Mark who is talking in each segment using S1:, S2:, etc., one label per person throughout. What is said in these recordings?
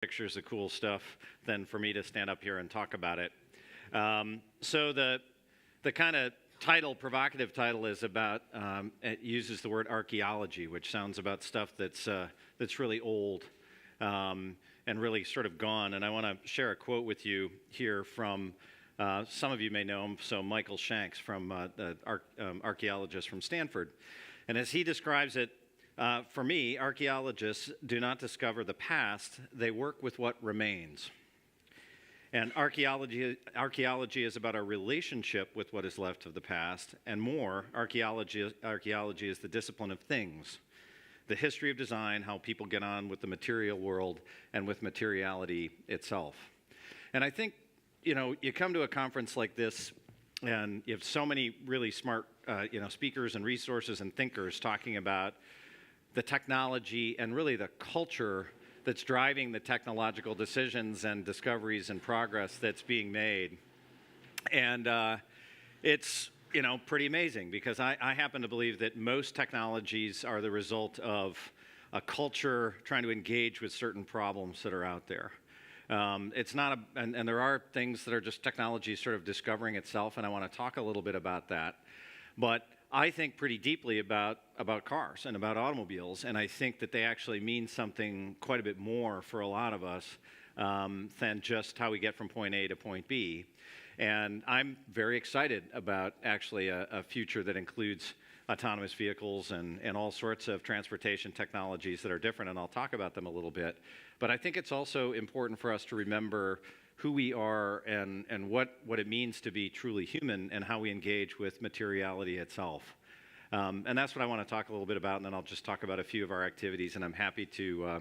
S1: pictures of cool stuff than for me to stand up here and talk about it. So the kind of title, provocative title, is about, it uses the word archaeology, which sounds about stuff that's really old and really sort of gone. And I want to share a quote with you here from, some of you may know him, so Michael Shanks, from the archaeologist from Stanford. And as he describes it, for me, archaeologists do not discover the past, they work with what remains. And archaeology is about our relationship with what is left of the past, and more, archaeology is the discipline of things, the history of design, how people get on with the material world and with materiality itself. And I think, you come to a conference like this, and you have so many really smart, speakers and resources and thinkers talking about the technology and really the culture that's driving the technological decisions and discoveries and progress that's being made. And it's, pretty amazing, because I happen to believe that most technologies are the result of a culture trying to engage with certain problems that are out there. It's not, and there are things that are just technology sort of discovering itself, and I want to talk a little bit about that. But I think pretty deeply about cars and about automobiles, and I think that they actually mean something quite a bit more for a lot of us than just how we get from point A to point B. And I'm very excited about actually a future that includes autonomous vehicles and all sorts of transportation technologies that are different, and I'll talk about them a little bit. But I think it's also important for us to remember who we are and what it means to be truly human and how we engage with materiality itself. And that's what I want to talk a little bit about, and then I'll just talk about a few of our activities, and I'm happy to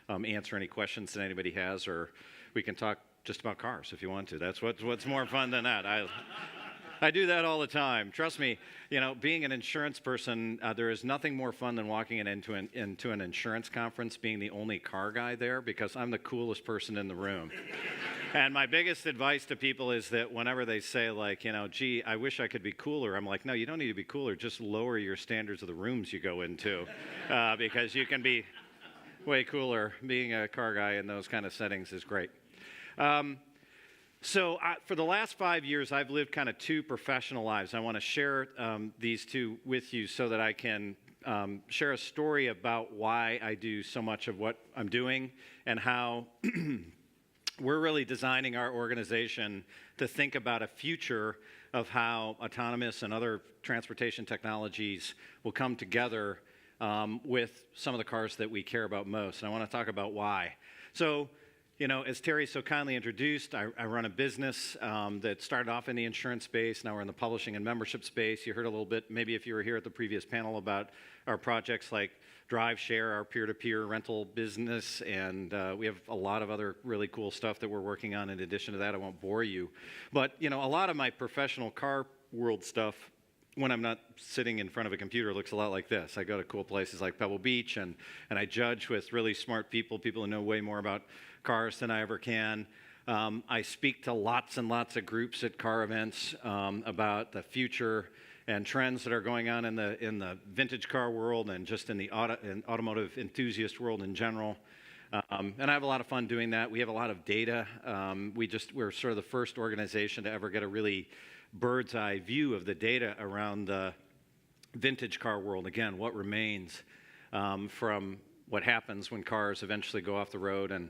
S1: answer any questions that anybody has, or we can talk just about cars if you want to. That's what's more fun than that. I do that all the time. Trust me, being an insurance person, there is nothing more fun than walking into an insurance conference, being the only car guy there, because I'm the coolest person in the room. And my biggest advice to people is that whenever they say, like, gee, I wish I could be cooler, I'm like, no, you don't need to be cooler. Just lower your standards of the rooms you go into, because you can be way cooler. Being a car guy in those kind of settings is great. So for the last 5 years, I've lived kind of two professional lives. I want to share these two with you so that I can share a story about why I do so much of what I'm doing and how we're really designing our organization to think about a future of how autonomous and other transportation technologies will come together with some of the cars that we care about most. And I want to talk about why. So, as Terry so kindly introduced, I run a business that started off in the insurance space. Now we're in the publishing and membership space. You heard a little bit, maybe if you were here at the previous panel, about our projects like Drive Share, our peer-to-peer rental business, and we have a lot of other really cool stuff that we're working on in addition to that. I won't bore you. But, a lot of my professional car world stuff, when I'm not sitting in front of a computer, looks a lot like this. I go to cool places like Pebble Beach, and I judge with really smart people who know way more about cars than I ever can. I speak to lots and lots of groups at car events about the future and trends that are going on in the vintage car world and just in the automotive enthusiast world in general. And I have a lot of fun doing that. We have a lot of data. We're sort of the first organization to ever get a really bird's eye view of the data around the vintage car world. Again, what remains from what happens when cars eventually go off the road and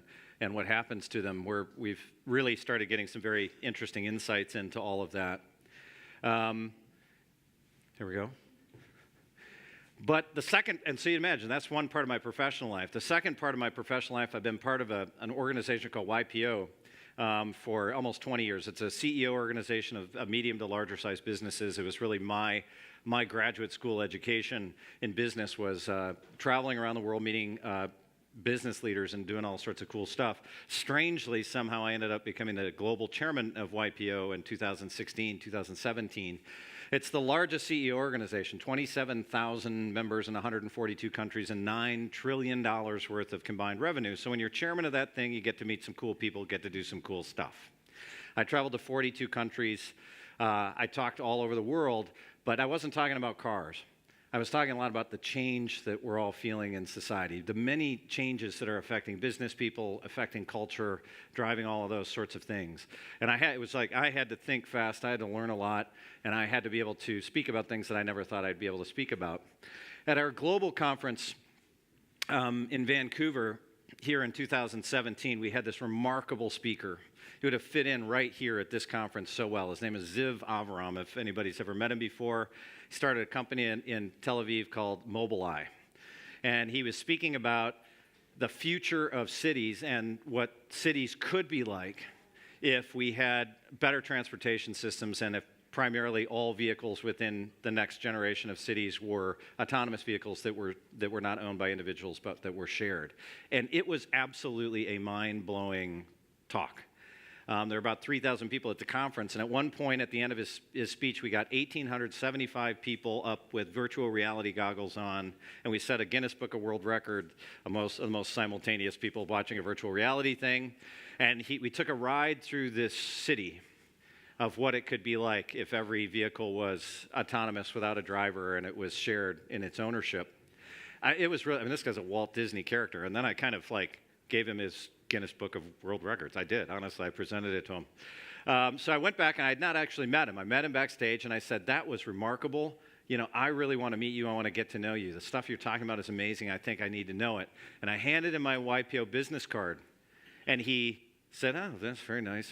S1: what happens to them. We've really started getting some very interesting insights into all of that. Here we go. But the second, and so you imagine, that's one part of my professional life. The second part of my professional life, I've been part of an organization called YPO for almost 20 years. It's a CEO organization of medium to larger size businesses. It was really my graduate school education in business was traveling around the world, meeting business leaders and doing all sorts of cool stuff. Strangely, somehow I ended up becoming the global chairman of YPO in 2016, 2017. It's the largest CEO organization, 27,000 members in 142 countries and $9 trillion worth of combined revenue. So when you're chairman of that thing, you get to meet some cool people, get to do some cool stuff. I traveled to 42 countries. I talked all over the world, but I wasn't talking about cars. I was talking a lot about the change that we're all feeling in society, the many changes that are affecting business people, affecting culture, driving all of those sorts of things. And it was like I had to think fast, I had to learn a lot, and I had to be able to speak about things that I never thought I'd be able to speak about. At our global conference in Vancouver, here in 2017, we had this remarkable speaker who would have fit in right here at this conference so well. His name is Ziv Avram, if anybody's ever met him before. He started a company in Tel Aviv called Mobileye. And he was speaking about the future of cities and what cities could be like if we had better transportation systems and if primarily all vehicles within the next generation of cities were autonomous vehicles that were not owned by individuals but that were shared. And it was absolutely a mind-blowing talk. There were about 3,000 people at the conference, and at one point at the end of his speech, we got 1,875 people up with virtual reality goggles on, and we set a Guinness Book of World Record, the most simultaneous people watching a virtual reality thing. And we took a ride through this city of what it could be like if every vehicle was autonomous without a driver and it was shared in its ownership. It was really, this guy's a Walt Disney character, and then I kind of gave him his Guinness Book of World Records. I did, honestly. I presented it to him. So I went back, and I had not actually met him. I met him backstage, and I said, that was remarkable. I really want to meet you. I want to get to know you. The stuff you're talking about is amazing. I think I need to know it. And I handed him my YPO business card, and he said, oh, that's very nice.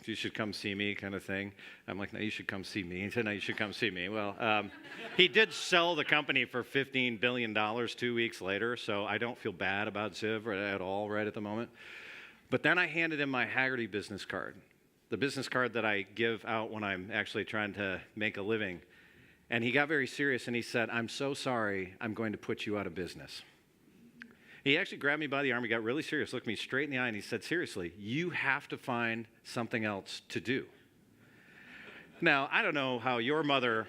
S1: You should come see me kind of thing. I'm like, no, you should come see me. He said, no, you should come see me. Well, he did sell the company for $15 billion 2 weeks later, so I don't feel bad about Ziv at all right at the moment. But then I handed him my Hagerty business card, the business card that I give out when I'm actually trying to make a living. And he got very serious, and he said, I'm so sorry, I'm going to put you out of business. He actually grabbed me by the arm. He got really serious, looked me straight in the eye, and he said, seriously, you have to find something else to do. Now, I don't know how your mother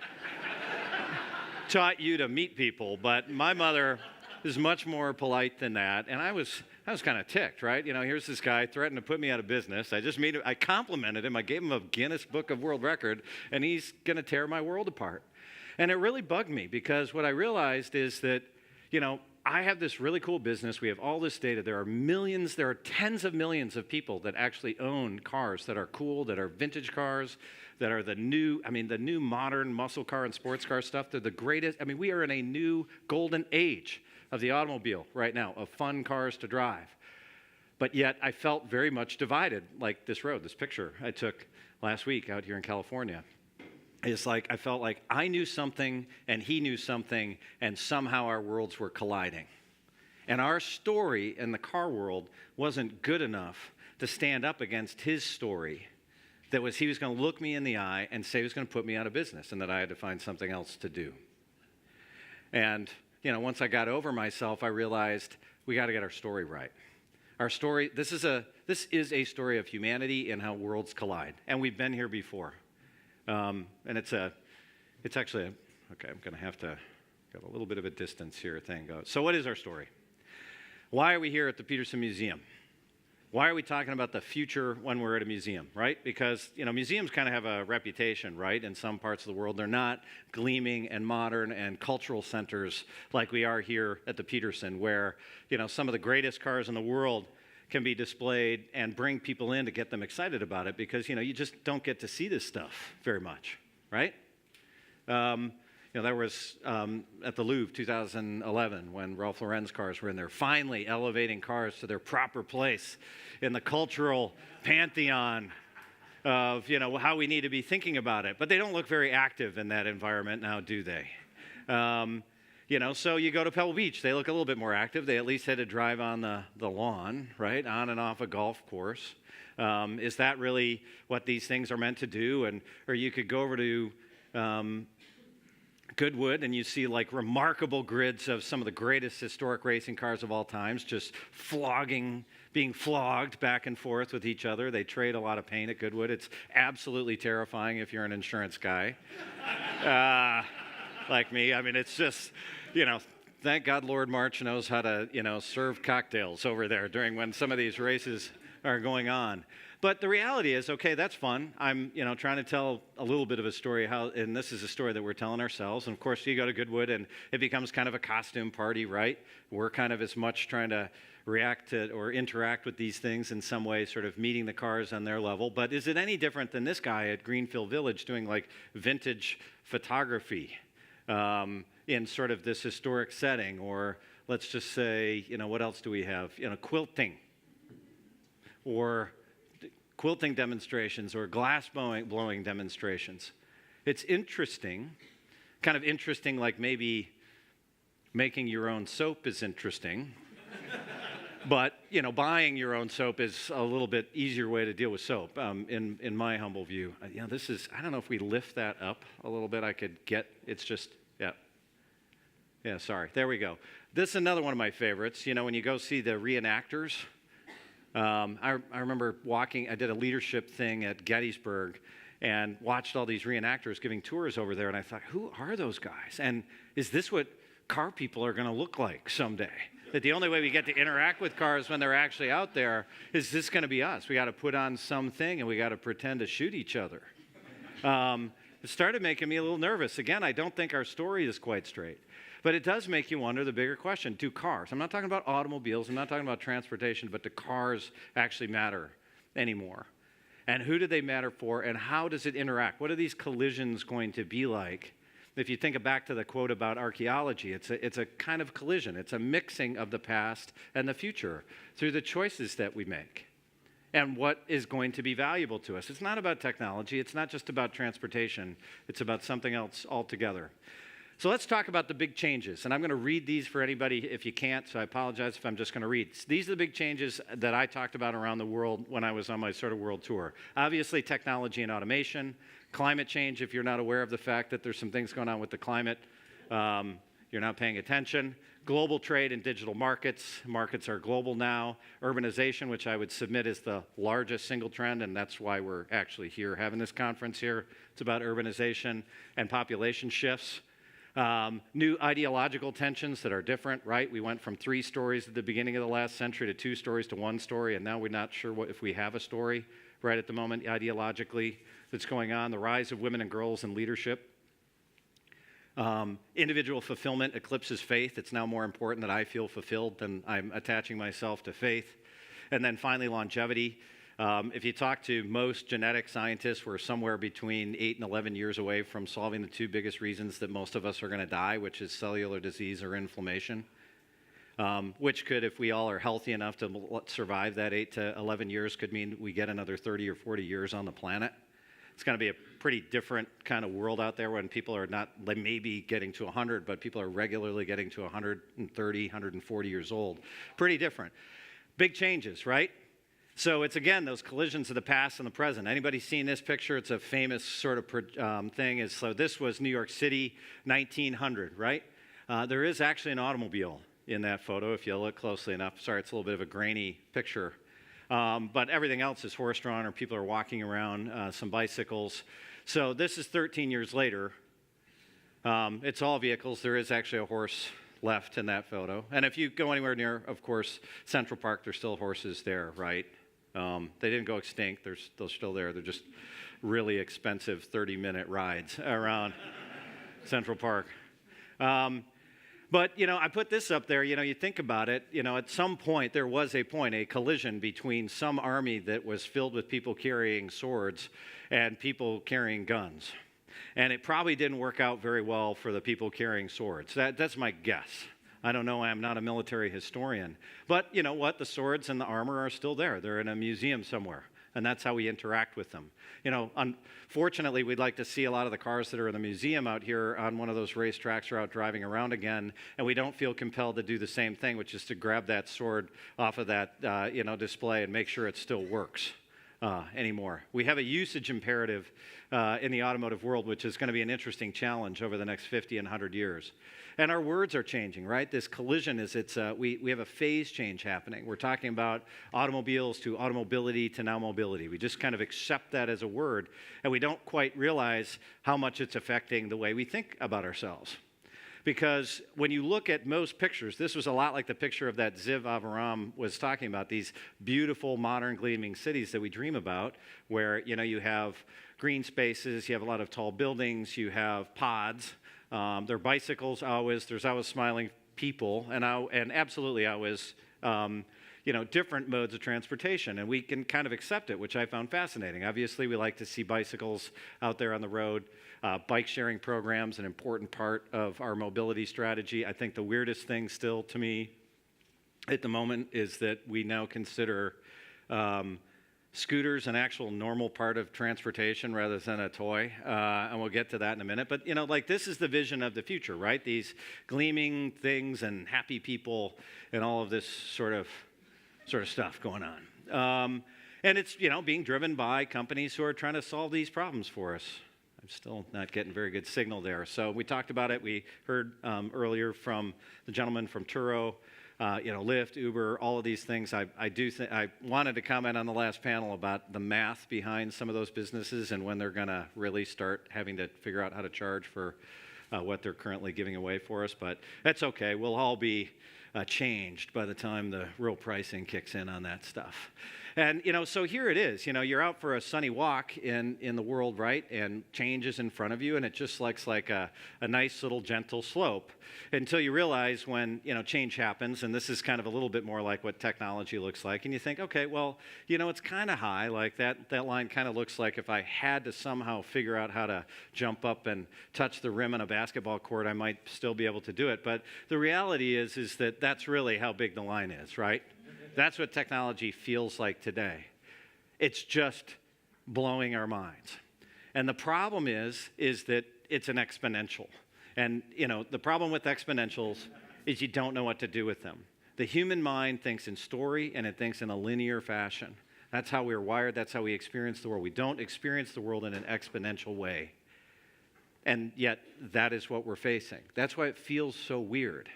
S1: taught you to meet people, but my mother is much more polite than that, and I was kind of ticked, right? Here's this guy threatened to put me out of business. I complimented him. I gave him a Guinness Book of World Record, and he's going to tear my world apart. And it really bugged me because what I realized is that, I have this really cool business. We have all this data. There are tens of millions of people that actually own cars that are cool, that are vintage cars, that are the new modern muscle car and sports car stuff. They're the greatest. We are in a new golden age of the automobile right now, of fun cars to drive. But yet I felt very much divided, like this picture I took last week out here in California. It's like I felt like I knew something and he knew something, and somehow our worlds were colliding. And our story in the car world wasn't good enough to stand up against his story. He was going to look me in the eye and say he was going to put me out of business and that I had to find something else to do. And, once I got over myself, I realized we got to get our story right. Our story, this is a story of humanity and how worlds collide. And we've been here before. And it's actually, okay, I'm going to have to got a little bit of a distance here thing goes. So what is our story? Why are we here at the Petersen Museum? Why are we talking about the future when we're at a museum, right? Because, museums kind of have a reputation, right? In some parts of the world, they're not gleaming and modern and cultural centers like we are here at the Petersen, where, some of the greatest cars in the world can be displayed and bring people in to get them excited about it because, you just don't get to see this stuff very much, right? That was at the Louvre 2011 when Ralph Lauren's cars were in there, finally elevating cars to their proper place in the cultural pantheon of, how we need to be thinking about it. But they don't look very active in that environment now, do they? So you go to Pebble Beach, they look a little bit more active. They at least had to drive on the lawn, right, on and off a golf course. Is that really what these things are meant to do? Or you could go over to Goodwood and you see remarkable grids of some of the greatest historic racing cars of all times, just being flogged back and forth with each other. They trade a lot of paint at Goodwood. It's absolutely terrifying if you're an insurance guy. Like me. It's just, Thank God Lord March knows how to, serve cocktails over there during when some of these races are going on. But the reality is, okay, that's fun. I'm, trying to tell a little bit of a story and this is a story that we're telling ourselves. And of course, you go to Goodwood and it becomes kind of a costume party, right? We're kind of as much trying to react to or interact with these things in some way, sort of meeting the cars on their level. But is it any different than this guy at Greenfield Village doing like vintage photography in sort of this historic setting? Or let's just say, what else do we have? Quilting, or quilting demonstrations, or glass blowing demonstrations. It's interesting, kind of interesting, like maybe making your own soap is interesting. But, buying your own soap is a little bit easier way to deal with soap, in my humble view. This is, I don't know if we lift that up a little bit, I could get, it's just, yeah. Yeah, sorry, there we go. This is another one of my favorites. When you go see the reenactors, I remember I did a leadership thing at Gettysburg and watched all these reenactors giving tours over there, and I thought, who are those guys? And is this what car people are going to look like someday? That the only way we get to interact with cars when they're actually out there is this going to be us. We got to put on something and we got to pretend to shoot each other. It started making me a little nervous. Again, I don't think our story is quite straight. But it does make you wonder the bigger question. Do cars, I'm not talking about automobiles, I'm not talking about transportation, but do cars actually matter anymore? And who do they matter for, and how does it interact? What are these collisions going to be like? If you think back to the quote about archaeology, it's a kind of collision. It's a mixing of the past and the future through the choices that we make and what is going to be valuable to us. It's not about technology. It's not just about transportation. It's about something else altogether. So let's talk about the big changes. And I'm going to read these for anybody if you can't, so I apologize if I'm just going to read. These are the big changes that I talked about around the world when I was on my sort of world tour. Obviously, technology and automation. Climate change, if you're not aware of the fact that there's some things going on with the climate, you're not paying attention. Global trade and digital markets. Markets are global now. Urbanization, which I would submit is the largest single trend, and that's why we're actually here having this conference here. It's about urbanization and population shifts. New ideological tensions that are different, right? We went from 3 stories at the beginning of the last century to 2 stories to 1 story, and now we're not sure if we have a story right at the moment ideologically that's going on. The rise of women and girls in leadership. Individual fulfillment eclipses faith. It's now more important that I feel fulfilled than I'm attaching myself to faith. And then finally, longevity. If you talk to most genetic scientists, we're somewhere between 8 and 11 years away from solving the 2 biggest reasons that most of us are going to die, which is cellular disease or inflammation, which could, if we all are healthy enough to survive that 8 to 11 years, could mean we get another 30 or 40 years on the planet. It's going to be a pretty different kind of world out there when people are not maybe getting to 100, but people are regularly getting to 130, 140 years old. Pretty different. Big changes, right? So it's, again, those collisions of the past and the present. Anybody seen this picture? It's a famous sort of thing. So this was New York City, 1900, right? There is actually an automobile in that photo, if you look closely enough. Sorry, it's a little bit of a grainy picture. But everything else is horse-drawn, or people are walking around, some bicycles. So this is 13 years later. It's all vehicles. There is actually a horse left in that photo. And if you go anywhere near, of course, Central Park, there's still horses there, right? They didn't go extinct. They're still there. They're just really expensive 30-minute rides around Central Park. But, I put this up there, you think about it, at some point, there was a collision between some army that was filled with people carrying swords and people carrying guns. And it probably didn't work out very well for the people carrying swords. That's my guess. I don't know, I'm not a military historian. But you know what, the swords and the armor are still there. They're in a museum somewhere. And that's how we interact with them. Unfortunately, we'd like to see a lot of the cars that are in the museum out here on one of those racetracks or out driving around again, and we don't feel compelled to do the same thing, which is to grab that sword off of that display and make sure it still works anymore. We have a usage imperative in the automotive world, which is going to be an interesting challenge over the next 50 and 100 years. And our words are changing, right? This collision we have a phase change happening. We're talking about automobiles to automobility to now mobility. We just kind of accept that as a word, and we don't quite realize how much it's affecting the way we think about ourselves. Because when you look at most pictures, this was a lot like the picture of that Ziv Aviram was talking about, these beautiful, modern, gleaming cities that we dream about, where, you have green spaces, you have a lot of tall buildings, you have pods, there are bicycles always, there's always smiling people, and absolutely always, different modes of transportation, and we can kind of accept it, which I found fascinating. Obviously, we like to see bicycles out there on the road. Bike sharing programs, an important part of our mobility strategy. I think the weirdest thing still to me at the moment is that we now consider scooters an actual normal part of transportation rather than a toy, and we'll get to that in a minute. But, this is the vision of the future, right? These gleaming things and happy people and all of this sort of stuff going on. And it's, being driven by companies who are trying to solve these problems for us. I'm still not getting very good signal there. So we talked about it. We heard earlier from the gentleman from Turo, Lyft, Uber, all of these things. I wanted to comment on the last panel about the math behind some of those businesses and when they're going to really start having to figure out how to charge for what they're currently giving away for us. But that's okay. We'll all be changed by the time the real pricing kicks in on that stuff. And, so here it is. You're out for a sunny walk in the world, right? And change is in front of you, and it just looks like a nice little gentle slope until you realize when, change happens, and this is kind of a little bit more like what technology looks like, and you think, okay, well, it's kind of high. Like that line kind of looks like if I had to somehow figure out how to jump up and touch the rim on a basketball court, I might still be able to do it. But the reality is that that's really how big the line is, right? That's what technology feels like today. It's just blowing our minds. And the problem is that it's an exponential. And, the problem with exponentials is you don't know what to do with them. The human mind thinks in story, and it thinks in a linear fashion. That's how we're wired. That's how we experience the world. We don't experience the world in an exponential way. And yet, that is what we're facing. That's why it feels so weird.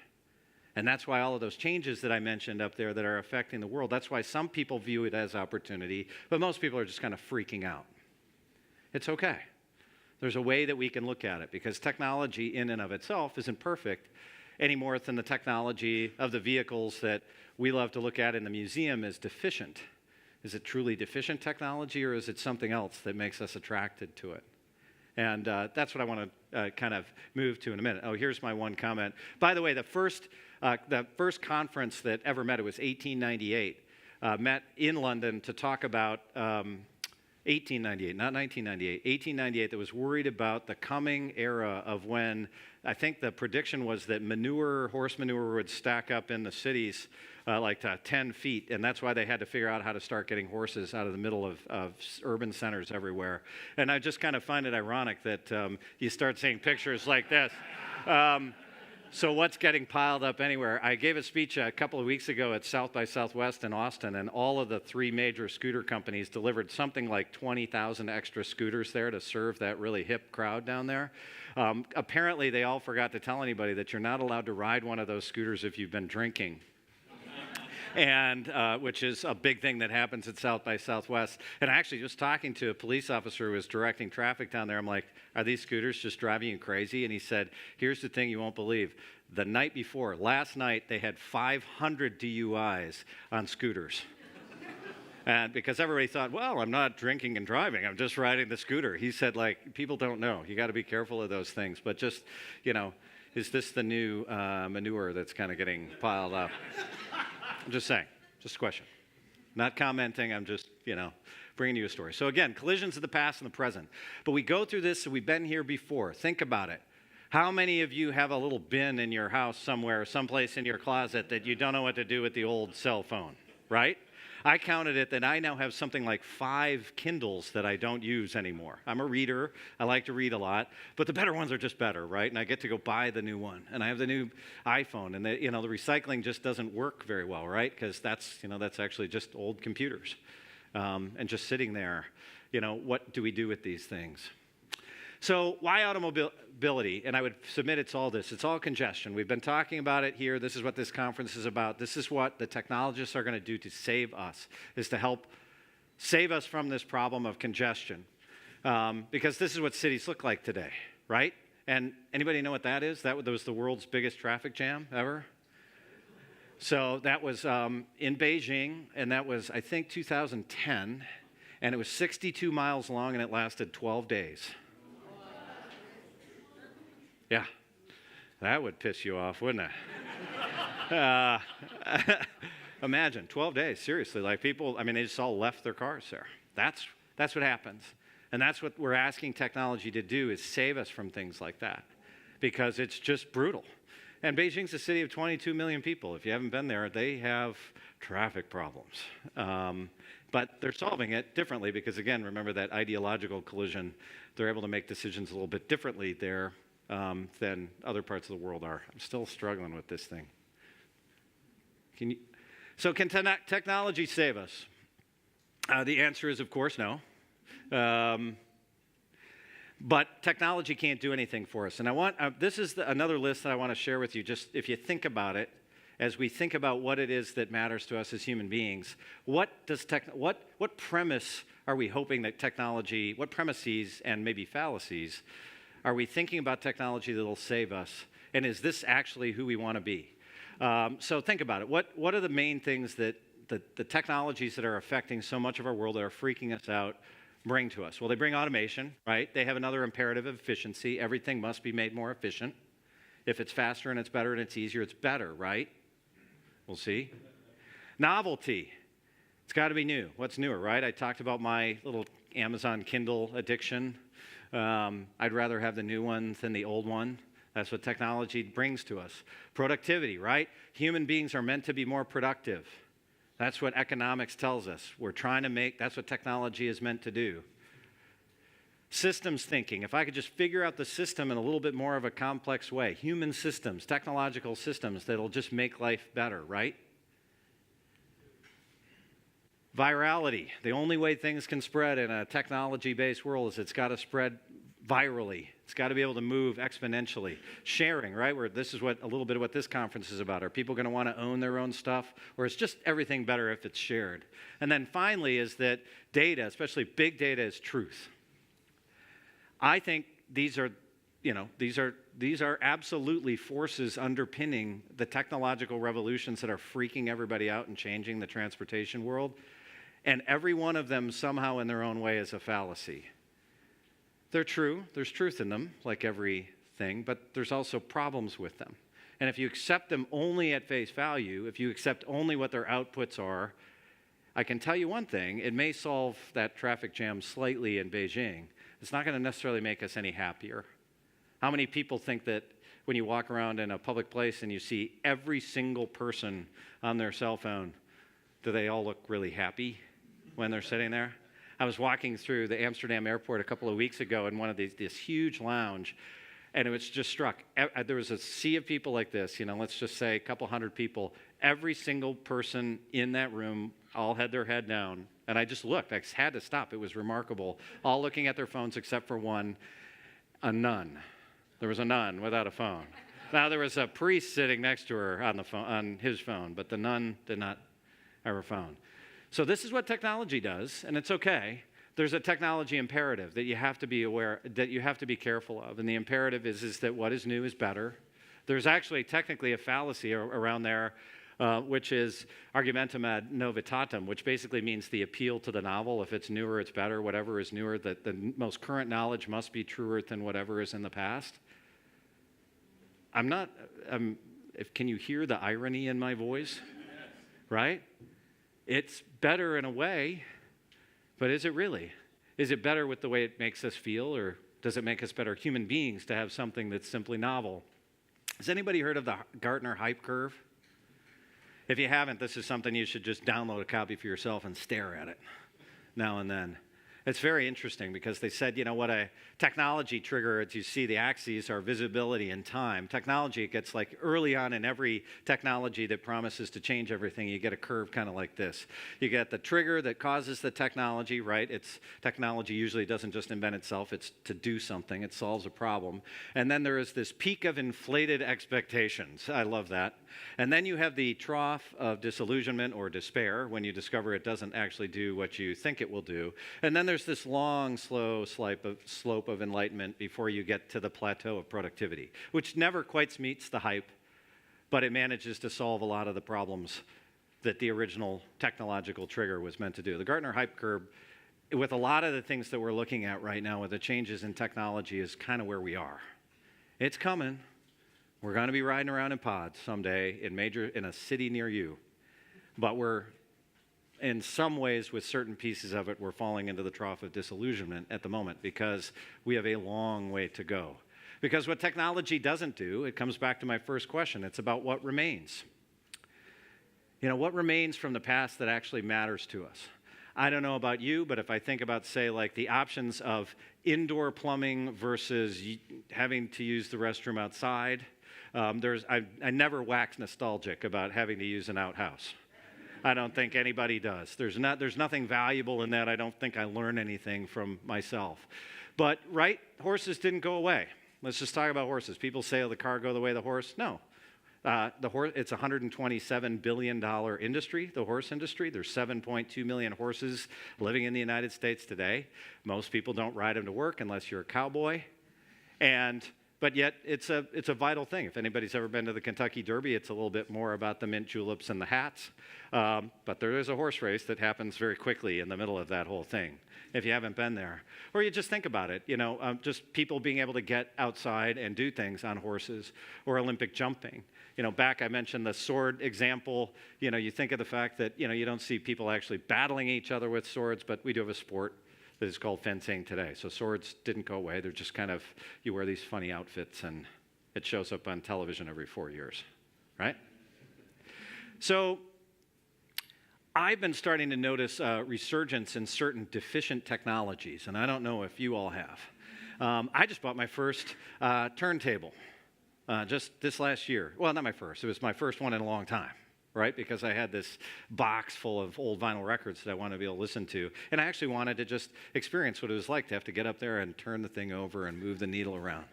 S1: And that's why all of those changes that I mentioned up there that are affecting the world, that's why some people view it as opportunity, but most people are just kind of freaking out. It's okay. There's a way that we can look at it, because technology in and of itself isn't perfect any more than the technology of the vehicles that we love to look at in the museum is deficient. Is it truly deficient technology, or is it something else that makes us attracted to it? And that's what I want to kind of move to in a minute. Oh, here's my one comment. By the way, the first conference that ever met, it was 1898, met in London to talk about 1898, not 1998, 1898, that was worried about the coming era of when, I think the prediction was that horse manure would stack up in the cities like 10 feet, and that's why they had to figure out how to start getting horses out of the middle of urban centers everywhere. And I just kind of find it ironic that you start seeing pictures like this. So what's getting piled up anywhere? I gave a speech a couple of weeks ago at South by Southwest in Austin, and all of the three major scooter companies delivered something like 20,000 extra scooters there to serve that really hip crowd down there. Apparently, they all forgot to tell anybody that you're not allowed to ride one of those scooters if you've been drinking. And which is a big thing that happens at South by Southwest. And I actually was talking to a police officer who was directing traffic down there. I'm like, are these scooters just driving you crazy? And he said, here's the thing you won't believe. The night before, last night, they had 500 DUIs on scooters. And because everybody thought, well, I'm not drinking and driving, I'm just riding the scooter. He said, people don't know. You got to be careful of those things. But just, is this the new manure that's kind of getting piled up? I'm just saying, just a question. Not commenting, I'm just, bringing you a story. So again, collisions of the past and the present. But we go through this, and we've been here before. Think about it. How many of you have a little bin in your house somewhere, someplace in your closet that you don't know what to do with the old cell phone, right? I counted it that I now have something like 5 Kindles that I don't use anymore. I'm a reader. I like to read a lot. But the better ones are just better, right? And I get to go buy the new one. And I have the new iPhone. And the recycling just doesn't work very well, right? Because that's actually just old computers. And just sitting there, what do we do with these things? So why automobility? And I would submit it's all this. It's all congestion. We've been talking about it here. This is what this conference is about. This is what the technologists are going to do to save us, is to help save us from this problem of congestion. Because this is what cities look like today, right? And anybody know what that is? That was the world's biggest traffic jam ever. So that was in Beijing, and that was, I think, 2010, and it was 62 miles long, and it lasted 12 days. Yeah, that would piss you off, wouldn't it? Imagine, 12 days, seriously. Like people, I mean, they just all left their cars there. That's what happens. And that's what we're asking technology to do, is save us from things like that, because it's just brutal. And Beijing's a city of 22 million people. If you haven't been there, they have traffic problems. But they're solving it differently because, again, remember that ideological collision. They're able to make decisions a little bit differently there than other parts of the world are. I'm still struggling with this thing. Can technology save us? The answer is, of course, no. But technology can't do anything for us. And this is another list that I want to share with you, just if you think about it, as we think about what it is that matters to us as human beings. What premise are we hoping that technology, what premises and maybe fallacies are we thinking about technology that will save us? And is this actually who we want to be? So think about it. What are the main things that the technologies that are affecting so much of our world, that are freaking us out, bring to us? Well, they bring automation, right? They have another imperative of efficiency. Everything must be made more efficient. If it's faster and it's better and it's easier, it's better, right? We'll see. Novelty. It's got to be new. What's newer, right? I talked about my little Amazon Kindle addiction. I'd rather have the new one than the old one. That's what technology brings to us. Productivity, right? Human beings are meant to be more productive. That's what economics tells us. We're trying to that's what technology is meant to do. Systems thinking. If I could just figure out the system in a little bit more of a complex way. Human systems, technological systems that'll just make life better, right? Virality. The only way things can spread in a technology-based world is it's got to spread virally. It's got to be able to move exponentially. Sharing, right? This is a little bit of what this conference is about. Are people going to want to own their own stuff? Or is just everything better if it's shared? And then finally is that data, especially big data, is truth. I think these are absolutely forces underpinning the technological revolutions that are freaking everybody out and changing the transportation world. And every one of them somehow in their own way is a fallacy. They're true. There's truth in them, like everything, but there's also problems with them. And if you accept them only at face value, if you accept only what their outputs are, I can tell you one thing, it may solve that traffic jam slightly in Beijing. It's not going to necessarily make us any happier. How many people think that when you walk around in a public place and you see every single person on their cell phone, do they all look really happy when they're sitting there? I was walking through the Amsterdam airport a couple of weeks ago in one of this huge lounge, and it was just struck. There was a sea of people like this, let's just say a couple hundred people. Every single person in that room all had their head down. And I just looked. I had to stop. It was remarkable. All looking at their phones except for one, a nun. There was a nun without a phone. Now, there was a priest sitting next to her on the phone, on his phone, but the nun did not have her phone. So this is what technology does, and it's okay. There's a technology imperative that you have to be aware, that you have to be careful of. And the imperative is that what is new is better. There's actually technically a fallacy around there, which is argumentum ad novitatem, which basically means the appeal to the novel. If it's newer, it's better. Whatever is newer, that the most current knowledge must be truer than whatever is in the past. Can you hear the irony in my voice? Right? It's better in a way, but is it really? Is it better with the way it makes us feel, or does it make us better human beings to have something that's simply novel? Has anybody heard of the Gartner hype curve? If you haven't, this is something you should just download a copy for yourself and stare at it now and then. It's very interesting because they said, what a technology trigger, as you see, the axes are visibility and time. Technology, it gets like early on in every technology that promises to change everything, you get a curve kind of like this. You get the trigger that causes the technology, right? Technology usually doesn't just invent itself, it's to do something, it solves a problem. And then there is this peak of inflated expectations. I love that. And then you have the trough of disillusionment or despair when you discover it doesn't actually do what you think it will do. And then there's this long, slow slope of enlightenment before you get to the plateau of productivity, which never quite meets the hype, but it manages to solve a lot of the problems that the original technological trigger was meant to do. The Gartner hype curve, with a lot of the things that we're looking at right now with the changes in technology, is kind of where we are. It's coming. We're going to be riding around in pods someday in a city near you. But we're, in some ways, with certain pieces of it, we're falling into the trough of disillusionment at the moment because we have a long way to go. Because what technology doesn't do, it comes back to my first question, it's about what remains. What remains from the past that actually matters to us? I don't know about you, but if I think about, say, like the options of indoor plumbing versus having to use the restroom outside, I never wax nostalgic about having to use an outhouse. I don't think anybody does. There's nothing valuable in that. I don't think I learn anything from myself. But, right, horses didn't go away. Let's just talk about horses. People say, oh, the car go the way of the horse. No. It's a $127 billion industry, the horse industry. There's 7.2 million horses living in the United States today. Most people don't ride them to work unless you're a cowboy. But yet, it's a vital thing. If anybody's ever been to the Kentucky Derby, it's a little bit more about the mint juleps and the hats. But there is a horse race that happens very quickly in the middle of that whole thing, if you haven't been there. Or you just think about it, just people being able to get outside and do things on horses, or Olympic jumping. Back I mentioned the sword example. You think of the fact that, you don't see people actually battling each other with swords, but we do have a sport that is called fencing today. So swords didn't go away. They're just kind of, you wear these funny outfits and it shows up on television every 4 years, right? So I've been starting to notice a resurgence in certain deficient technologies, and I don't know if you all have. I just bought my first turntable just this last year. Well, not my first. It was my first one in a long time, right? Because I had this box full of old vinyl records that I wanted to be able to listen to. And I actually wanted to just experience what it was like to have to get up there and turn the thing over and move the needle around.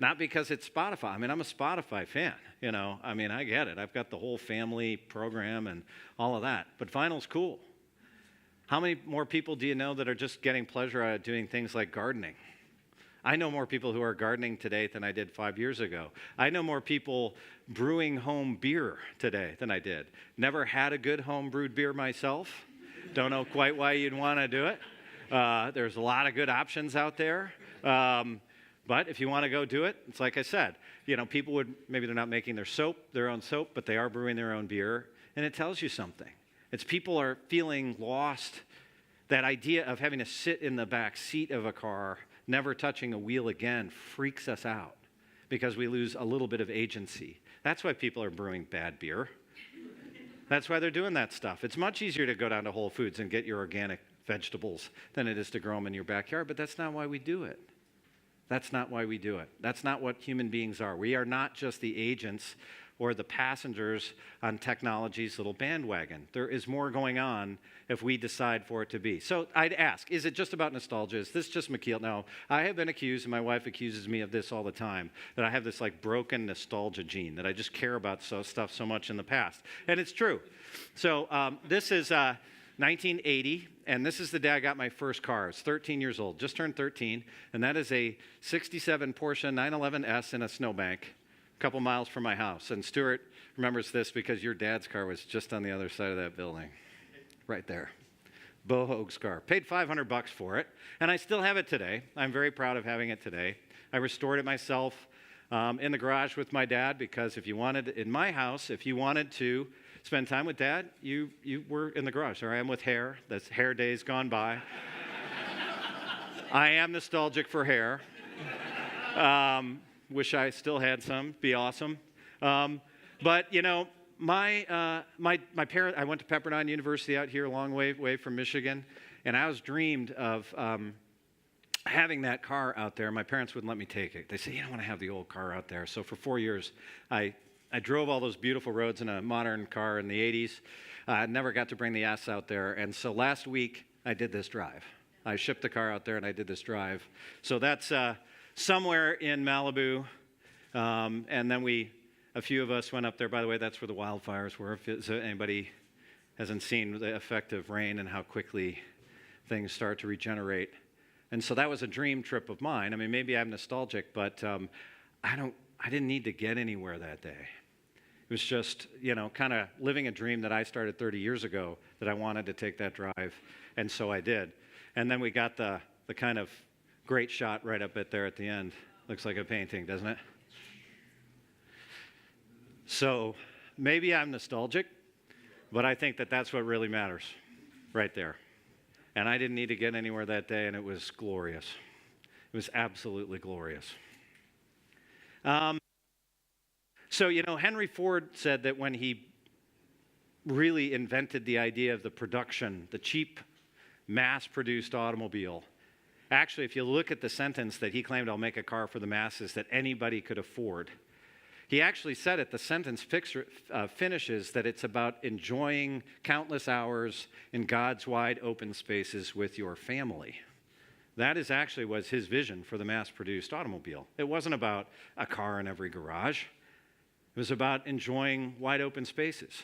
S1: Not because it's Spotify. I'm a Spotify fan, I get it. I've got the whole family program and all of that. But vinyl's cool. How many more people do you know that are just getting pleasure out of doing things like gardening? I know more people who are gardening today than I did 5 years ago. I know more people brewing home beer today than I did. Never had a good home brewed beer myself. Don't know quite why you'd want to do it. There's a lot of good options out there. But if you want to go do it, it's like I said, people maybe they're not making their own soap, but they are brewing their own beer. And it tells you something. It's people are feeling lost. That idea of having to sit in the back seat of a car, never touching a wheel again, freaks us out because we lose a little bit of agency. That's why people are brewing bad beer. That's why they're doing that stuff. It's much easier to go down to Whole Foods and get your organic vegetables than it is to grow them in your backyard, but that's not why we do it. That's not why we do it. That's not what human beings are. We are not just the agents or the passengers on technology's little bandwagon. There is more going on if we decide for it to be. So I'd ask, is it just about nostalgia? Is this just McKeel? No, I have been accused, and my wife accuses me of this all the time, that I have this broken nostalgia gene, that I just care about stuff so much in the past. And it's true. So this is 1980, and this is the day I got my first car. I was 13 years old, just turned 13, and that is a 67 Porsche 911S in a snowbank, couple miles from my house. And Stuart remembers this because your dad's car was just on the other side of that building, right there. Bo Hoag's car. Paid $500 for it, and I still have it today. I'm very proud of having it today. I restored it myself in the garage with my dad because in my house, if you wanted to spend time with Dad, you were in the garage. There I am with hair. That's hair days gone by. I am nostalgic for hair. Wish I still had some. Be awesome. But my parents. I went to Pepperdine University out here, a long way from Michigan, and I was dreamed of having that car out there. My parents wouldn't let me take it. They said, "You don't want to have the old car out there." So for 4 years, I drove all those beautiful roads in a modern car in the 80s. I never got to bring the S out there, and so last week I did this drive. I shipped the car out there and I did this drive. So that's somewhere in Malibu, and then a few of us went up there. By the way, that's where the wildfires were. If anybody hasn't seen the effect of rain and how quickly things start to regenerate. And so that was a dream trip of mine. I mean, maybe I'm nostalgic, but I didn't need to get anywhere that day. It was just, kind of living a dream that I started 30 years ago, that I wanted to take that drive, and so I did. And then we got the kind of great shot right up there at the end. Looks like a painting, doesn't it? So maybe I'm nostalgic, but I think that that's what really matters right there. And I didn't need to get anywhere that day, and it was glorious. It was absolutely glorious. So, Henry Ford said that when he really invented the idea of the cheap, mass-produced automobile, actually, if you look at the sentence that he claimed, "I'll make a car for the masses that anybody could afford," he actually said it, the sentence finishes that it's about enjoying countless hours in God's wide open spaces with your family. That was his vision for the mass-produced automobile. It wasn't about a car in every garage. It was about enjoying wide open spaces.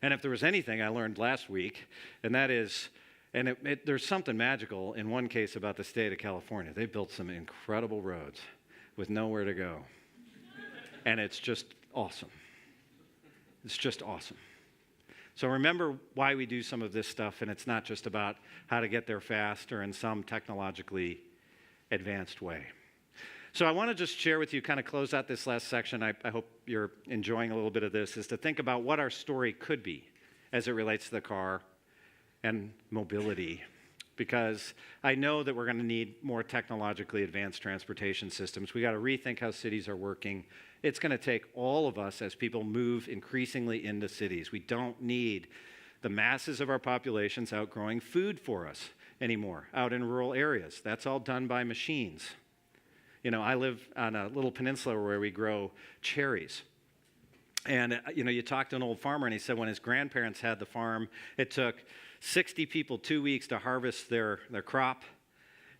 S1: And if there was anything I learned last week, and that is, there's something magical in one case about the state of California. They built some incredible roads with nowhere to go. And it's just awesome. It's just awesome. So remember why we do some of this stuff, and it's not just about how to get there fast or in some technologically advanced way. So I want to just share with you, kind of close out this last section. I hope you're enjoying a little bit of this, is to think about what our story could be as it relates to the car and mobility. Because I know that we're going to need more technologically advanced transportation systems. We got to rethink how cities are working. It's going to take all of us as people move increasingly into cities. We don't need the masses of our populations outgrowing food for us anymore out in rural areas. That's all done by machines. I live on a little peninsula where we grow cherries. And, you talk to an old farmer, and he said when his grandparents had the farm, it took 60 people 2 weeks to harvest their crop.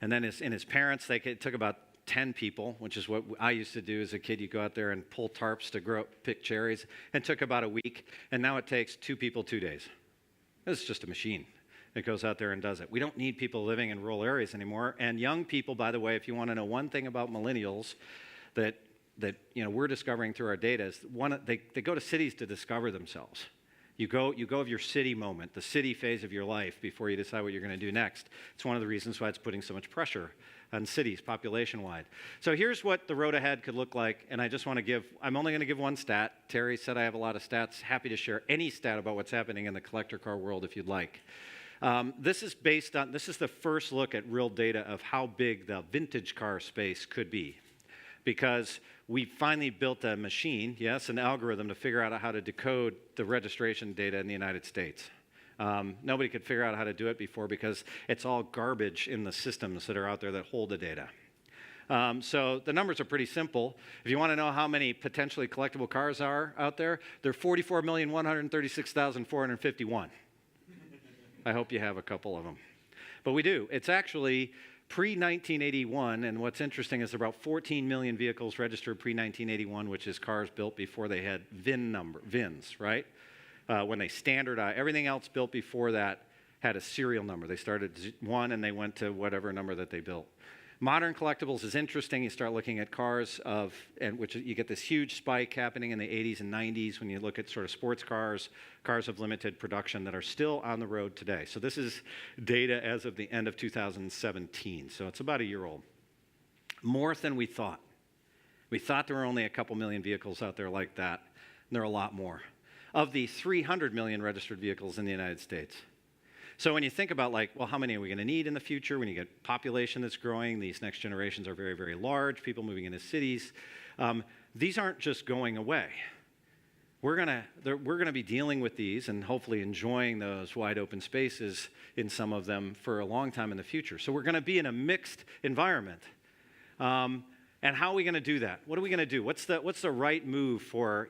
S1: And then his parents, it took about 10 people, which is what I used to do as a kid. You go out there and pull tarps to pick cherries. And it took about a week. And now it takes 2 people 2 days. This is just a machine that goes out there and does it. We don't need people living in rural areas anymore. And young people, by the way, if you want to know one thing about millennials that we're discovering through our data, is they go to cities to discover themselves. You go of your city moment, the city phase of your life, before you decide what you're going to do next. It's one of the reasons why it's putting so much pressure on cities population-wide. So here's what the road ahead could look like, and I just want to I'm only going to give one stat. Terry said I have a lot of stats. Happy to share any stat about what's happening in the collector car world if you'd like. This is the first look at real data of how big the vintage car space could be. Because we finally built a machine, an algorithm to figure out how to decode the registration data in the United States. Nobody could figure out how to do it before because it's all garbage in the systems that are out there that hold the data. So the numbers are pretty simple. If you want to know how many potentially collectible cars are out there, they're 44,136,451. I hope you have a couple of them. But we do. It's actually pre-1981, and what's interesting is about 14 million vehicles registered pre-1981, which is cars built before they had VINs, right? When they standardized, everything else built before that had a serial number. They started at 1 and they went to whatever number that they built. Modern collectibles is interesting. You start looking at cars which you get this huge spike happening in the 80s and 90s when you look at sort of sports cars of limited production that are still on the road today. So this is data as of the end of 2017. So it's about a year old. More than we thought. We thought there were only a couple million vehicles out there like that, and there are a lot more. Of the 300 million registered vehicles in the United States. So when you think about how many are we going to need in the future? When you get population that's growing, these next generations are very, very large, people moving into cities. These aren't just going away. We're going to be dealing with these and hopefully enjoying those wide open spaces in some of them for a long time in the future. So we're going to be in a mixed environment. And how are we going to do that? What are we going to do? What's the right move for,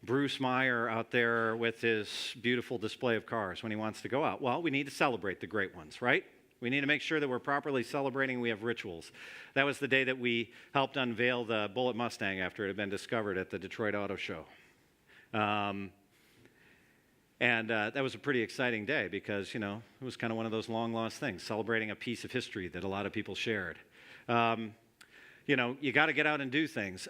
S1: Bruce Meyer out there with his beautiful display of cars when he wants to go out? Well, we need to celebrate the great ones, right? We need to make sure that we're properly celebrating. We have rituals. That was the day that we helped unveil the Bullitt Mustang after it had been discovered at the Detroit Auto Show. And that was a pretty exciting day because, it was kind of one of those long-lost things, celebrating a piece of history that a lot of people shared. You got to get out and do things.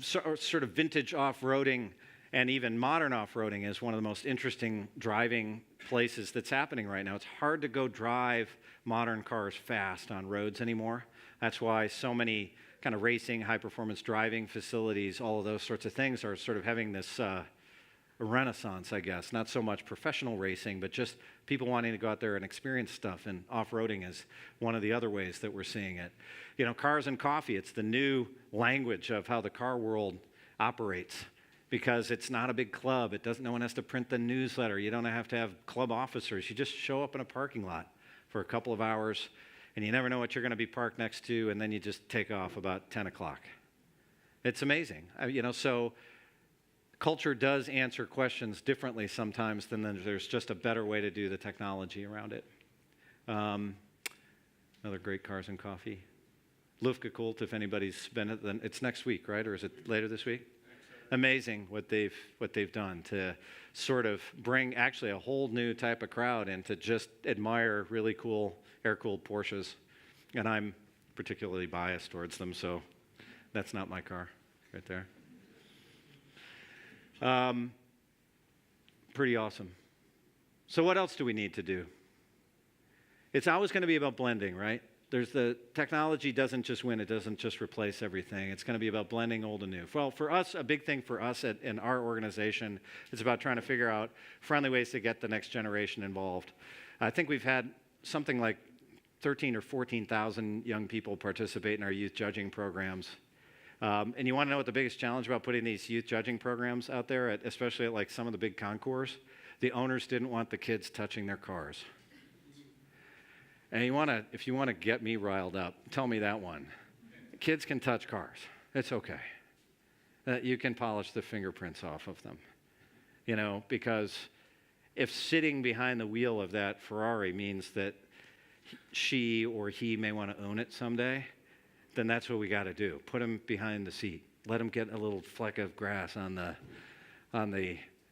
S1: Sort of vintage off-roading and even modern off-roading is one of the most interesting driving places that's happening right now. It's hard to go drive modern cars fast on roads anymore. That's why so many kind of racing, high-performance driving facilities, all of those sorts of things are sort of having this renaissance, I guess. Not so much professional racing, but just people wanting to go out there and experience stuff, and off-roading is one of the other ways that we're seeing it. Cars and coffee, it's the new language of how the car world operates because it's not a big club. No one has to print the newsletter. You don't have to have club officers. You just show up in a parking lot for a couple of hours, and you never know what you're going to be parked next to, and then you just take off about 10 o'clock. It's amazing. So culture does answer questions differently sometimes than there's just a better way to do the technology around it. Another great Cars and Coffee. Lufgekult, if anybody's been at it's next week, right? Or is it later this week? Amazing what they've done to sort of bring actually a whole new type of crowd and to just admire really cool air-cooled Porsches. And I'm particularly biased towards them, so that's not my car right there. Pretty awesome. So what else do we need to do? It's always going to be about blending, right? The technology doesn't just win. It doesn't just replace everything. It's going to be about blending old and new. Well, for us, a big thing for us in our organization is about trying to figure out friendly ways to get the next generation involved. I think we've had something like 13 or 14,000 young people participate in our youth judging programs. And you want to know what the biggest challenge about putting these youth judging programs out there, especially at like some of the big concours? The owners didn't want the kids touching their cars. And if you want to get me riled up, tell me that one. Kids can touch cars. It's okay. You can polish the fingerprints off of them. Because if sitting behind the wheel of that Ferrari means that she or he may want to own it someday, then that's what we got to do. Put them behind the seat. Let them get a little fleck of grass on the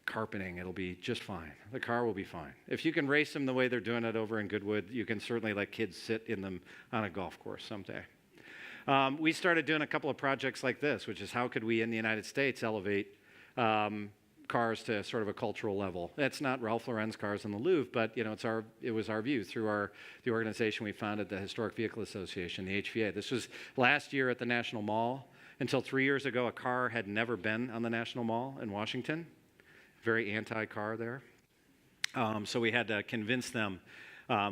S1: carpeting. It'll be just fine. The car will be fine. If you can race them the way they're doing it over in Goodwood, you can certainly let kids sit in them on a golf course someday. We started doing a couple of projects like this, which is how could we in the United States elevate cars to sort of a cultural level. It's not Ralph Lauren's cars in the Louvre, but it was our view through the organization we founded, the Historic Vehicle Association, the HVA. This was last year at the National Mall. Until 3 years ago, a car had never been on the National Mall in Washington. Very anti-car there. So we had to convince them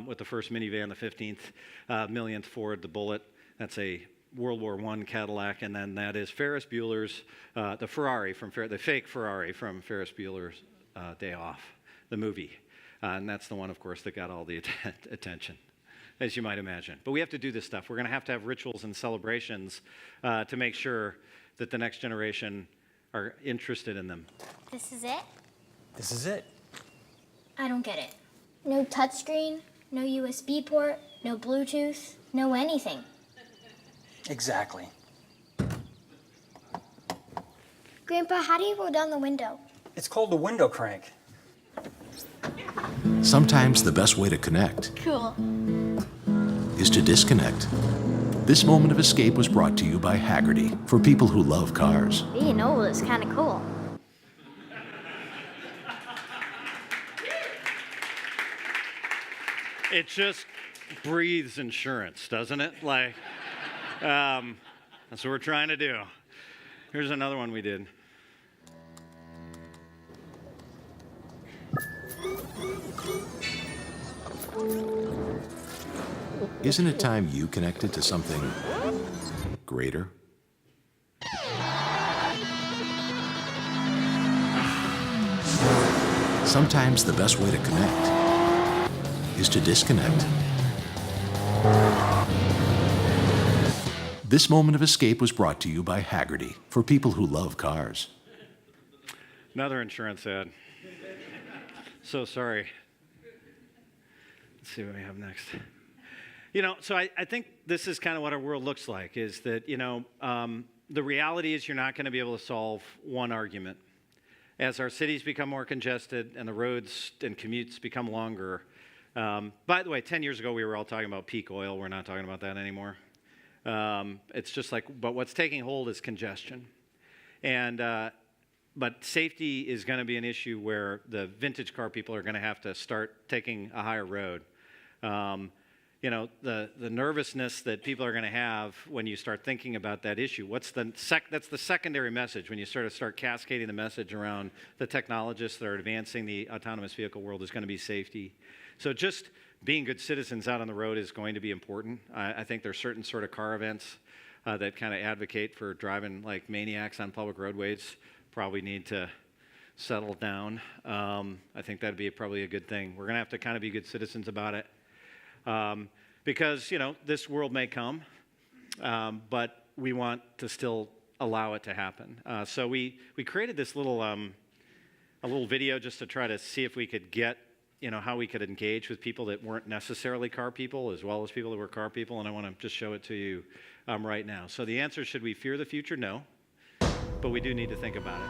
S1: with the first minivan, the 15th millionth Ford, the Bullitt. That's a World War I Cadillac, and then that is Ferris Bueller's, the Ferrari the fake Ferrari from Ferris Bueller's Day Off, the movie. And that's the one, of course, that got all the attention, as you might imagine. But we have to do this stuff. We're going to have rituals and celebrations to make sure that the next generation are interested in them.
S2: This is it?
S3: This is it.
S2: I don't get it. No touchscreen, no USB port, no Bluetooth, no anything.
S3: Exactly.
S2: Grandpa, how do you roll down the window?
S3: It's called the window crank.
S4: Sometimes the best way to connect
S2: Cool.
S4: is to disconnect. This moment of escape was brought to you by Hagerty, for people who love cars.
S2: Being old is kind of cool.
S1: It just breathes insurance, doesn't it? That's what we're trying to do. Here's another one we did.
S4: Isn't it time you connected to something greater? Sometimes the best way to connect is to disconnect. This moment of escape was brought to you by Hagerty, for people who love cars.
S1: Another insurance ad. So sorry. Let's see what we have next. So I think this is kind of what our world looks like, is that, the reality is you're not going to be able to solve one argument. as our cities become more congested and the roads and commutes become longer. By the way, 10 years ago, we were all talking about peak oil. We're not talking about that anymore. It's just like, but what's taking hold is congestion. But safety is going to be an issue where the vintage car people are going to have to start taking a higher road. The nervousness that people are going to have when you start thinking about that issue. That's the secondary message when you start cascading the message around the technologists that are advancing the autonomous vehicle world is going to be safety. So just being good citizens out on the road is going to be important. I think there's certain sort of car events that kind of advocate for driving like maniacs on public roadways. Probably need to settle down. I think that'd be probably a good thing. We're going to have to kind of be good citizens about it. Because, this world may come, but we want to still allow it to happen. So we created this little video just to try to see if we could get, how we could engage with people that weren't necessarily car people as well as people that were car people, and I want to just show it to you right now. So the answer, should we fear the future? No, but we do need to think about it.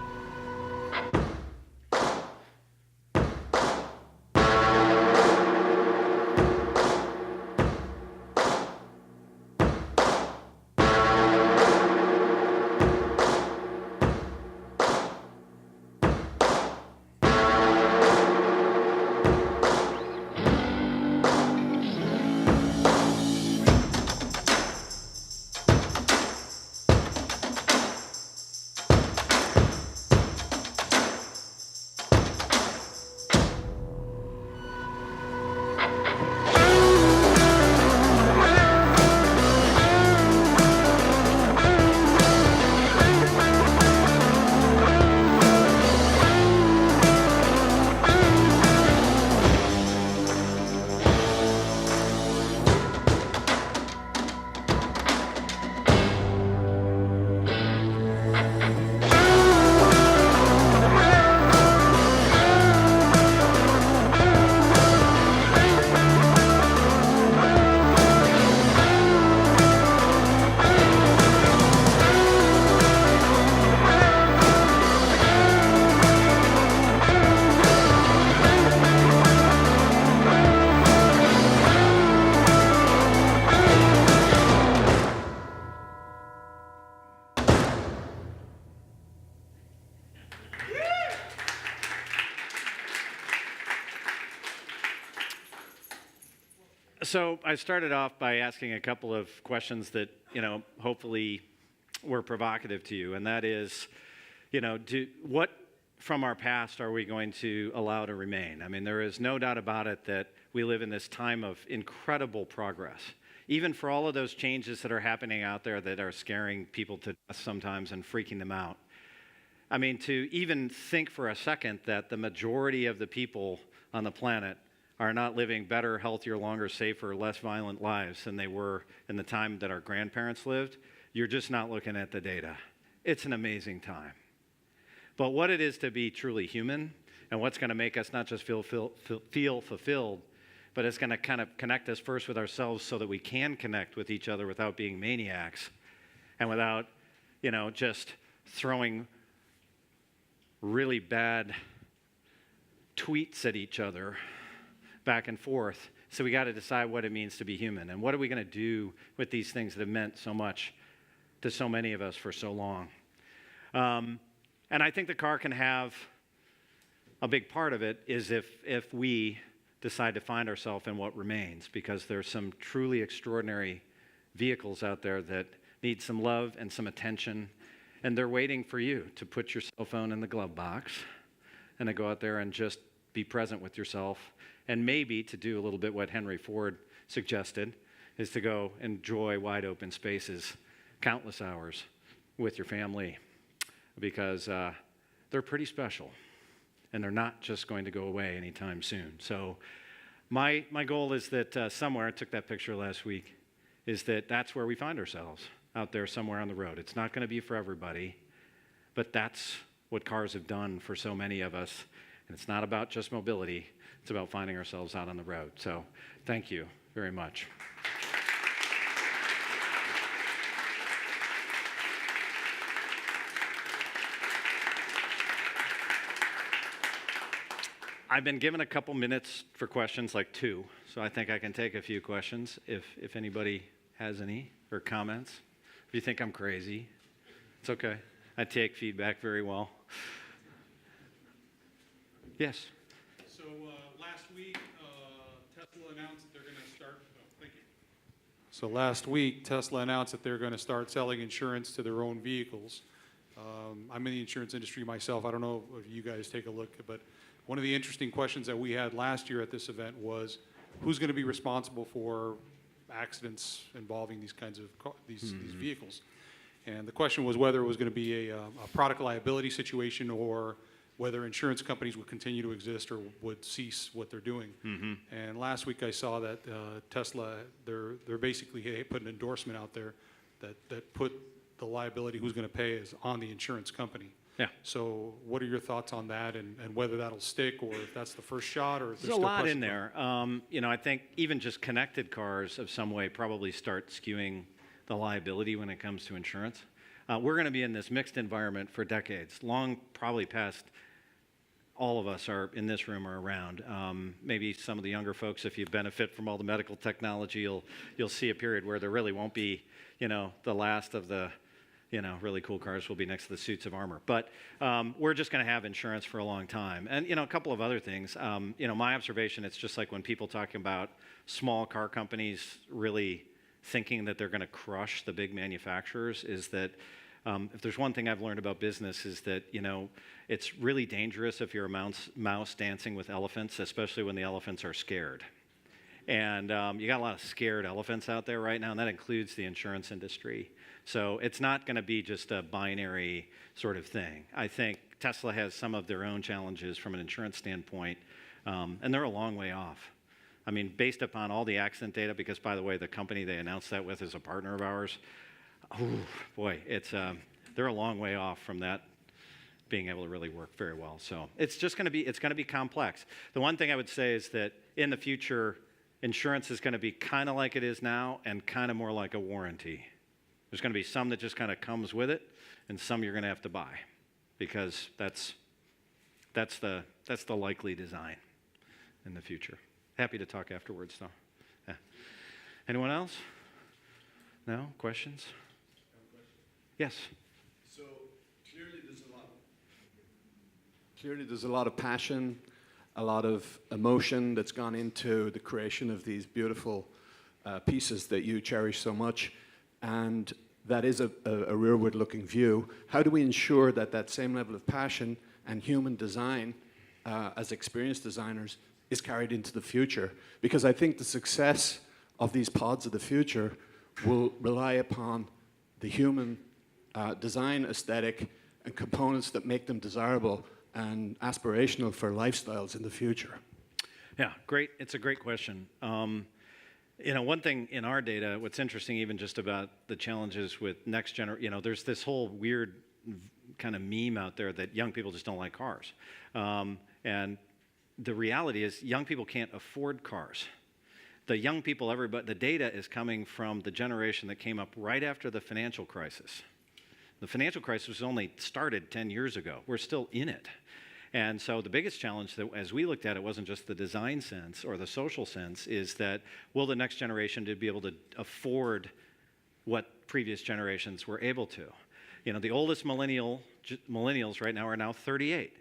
S1: So I started off by asking a couple of questions that, hopefully were provocative to you. And that is, what from our past are we going to allow to remain? I mean, there is no doubt about it that we live in this time of incredible progress. Even for all of those changes that are happening out there that are scaring people to death sometimes and freaking them out. I mean, to even think for a second that the majority of the people on the planet are not living better, healthier, longer, safer, less violent lives than they were in the time that our grandparents lived, you're just not looking at the data. It's an amazing time. But what it is to be truly human, and what's going to make us not just feel fulfilled, but it's going to kind of connect us first with ourselves so that we can connect with each other without being maniacs and without, just throwing really bad tweets at each other back and forth. So we got to decide what it means to be human, and what are we going to do with these things that have meant so much to so many of us for so long. And I think the car can have a big part of it is if we decide to find ourselves in what remains, because there's some truly extraordinary vehicles out there that need some love and some attention, and they're waiting for you to put your cell phone in the glove box and to go out there and just be present with yourself, and maybe to do a little bit what Henry Ford suggested, is to go enjoy wide open spaces, countless hours with your family, because they're pretty special, and they're not just going to go away anytime soon. So my goal is that somewhere, I took that picture last week, is that that's where we find ourselves, out there somewhere on the road. It's not going to be for everybody, but that's what cars have done for so many of us. And it's not about just mobility. It's about finding ourselves out on the road. So thank you very much. I've been given a couple minutes for questions, like 2, so I think I can take a few questions if anybody has any or comments. If you think I'm crazy, it's okay. I take feedback very well. Yes?
S5: So last week, Tesla announced that they're going to start. Thank you. So last week, Tesla announced that they're going to start selling insurance to their own vehicles. I'm in the insurance industry myself. I don't know if you guys take a look, but one of the interesting questions that we had last year at this event was, who's going to be responsible for accidents involving these kinds of these vehicles? And the question was whether it was going to be a product liability situation or whether insurance companies would continue to exist or would cease what they're doing. And last week I saw that Tesla, they're basically put an endorsement out there that put the liability, who's going to pay, is on the insurance company.
S1: Yeah.
S5: So what are your thoughts on that, and whether that'll stick, or if that's the first shot, or if
S1: There's a lot in there. I think even just connected cars of some way probably start skewing the liability when it comes to insurance. We're going to be in this mixed environment for decades, long probably past all of us are in this room or around. Maybe some of the younger folks, if you benefit from all the medical technology, you'll see a period where there really won't be, the last of the, really cool cars will be next to the suits of armor. But we're just going to have insurance for a long time. And, a couple of other things. My observation, it's just like when people talk about small car companies really thinking that they're going to crush the big manufacturers, is that if there's one thing I've learned about business is that, it's really dangerous if you're a mouse dancing with elephants, especially when the elephants are scared. And you got a lot of scared elephants out there right now, and that includes the insurance industry. So it's not going to be just a binary sort of thing. I think Tesla has some of their own challenges from an insurance standpoint, and they're a long way off. I mean, based upon all the accident data, because, by the way, the company they announced that with is a partner of ours, they're a long way off from that being able to really work very well. So it's just going to be complex. The one thing I would say is that in the future, insurance is going to be kind of like it is now and kind of more like a warranty. There's going to be some that just kind of comes with it, and some you're going to have to buy, because that's the likely design in the future. Happy to talk afterwards, though. Yeah. Anyone else? No? Questions? Yes.
S6: So clearly there's a lot of passion, a lot of emotion that's gone into the creation of these beautiful pieces that you cherish so much, and that is a rearward-looking view. How do we ensure that that same level of passion and human design, as experienced designers, is carried into the future? Because I think the success of these pods of the future will rely upon the human design aesthetic and components that make them desirable and aspirational for lifestyles in the future.
S1: Yeah, great. It's a great question. One thing in our data, what's interesting even just about the challenges with next generation, there's this whole weird kind of meme out there that young people just don't like cars. And the reality is young people can't afford cars. The young people, the data is coming from the generation that came up right after the financial crisis. The financial crisis only started 10 years ago. We're still in it. And so the biggest challenge that, as we looked at it, wasn't just the design sense or the social sense, is that will the next generation to be able to afford what previous generations were able to? The oldest millennials right now are now 38.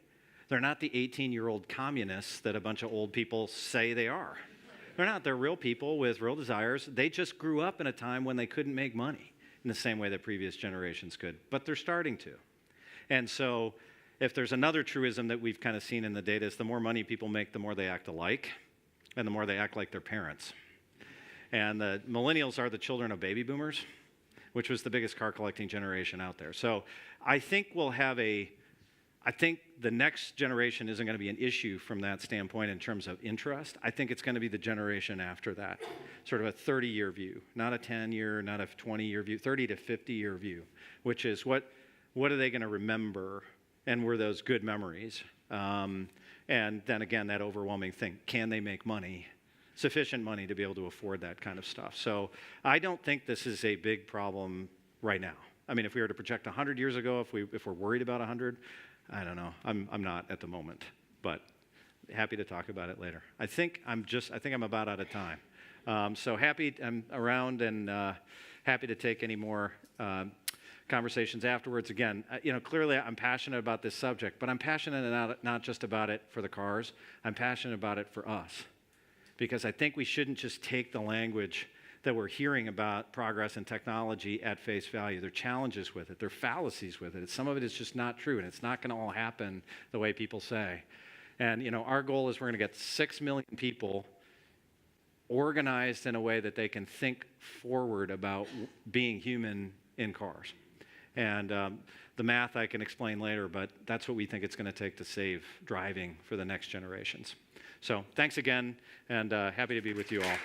S1: They're not the 18-year-old communists that a bunch of old people say they are. They're not. They're real people with real desires. They just grew up in a time when they couldn't make money in the same way that previous generations could, but they're starting to. And so if there's another truism that we've kind of seen in the data, is the more money people make, the more they act alike, and the more they act like their parents. And the millennials are the children of baby boomers, which was the biggest car collecting generation out there. So I think I think the next generation isn't going to be an issue from that standpoint in terms of interest. I think it's going to be the generation after that, sort of a 30-year view, not a 10-year, not a 20-year view, 30 to 50-year view, which is what are they going to remember, and were those good memories? And then again, that overwhelming thing, can they make money, sufficient money to be able to afford that kind of stuff? So I don't think this is a big problem right now. I mean, if we were to project 100 years ago, if we're worried about 100, I don't know. I'm not at the moment. But happy to talk about it later. I think I'm about out of time. So I'm around and happy to take any more conversations afterwards. Again, clearly I'm passionate about this subject, but I'm passionate not just about it for the cars. I'm passionate about it for us, because I think we shouldn't just take the language that we're hearing about progress and technology at face value. There are challenges with it. There are fallacies with it. Some of it is just not true, and it's not going to all happen the way people say. And, our goal is we're going to get 6 million people organized in a way that they can think forward about being human in cars. And the math I can explain later, but that's what we think it's going to take to save driving for the next generations. So thanks again, and happy to be with you all.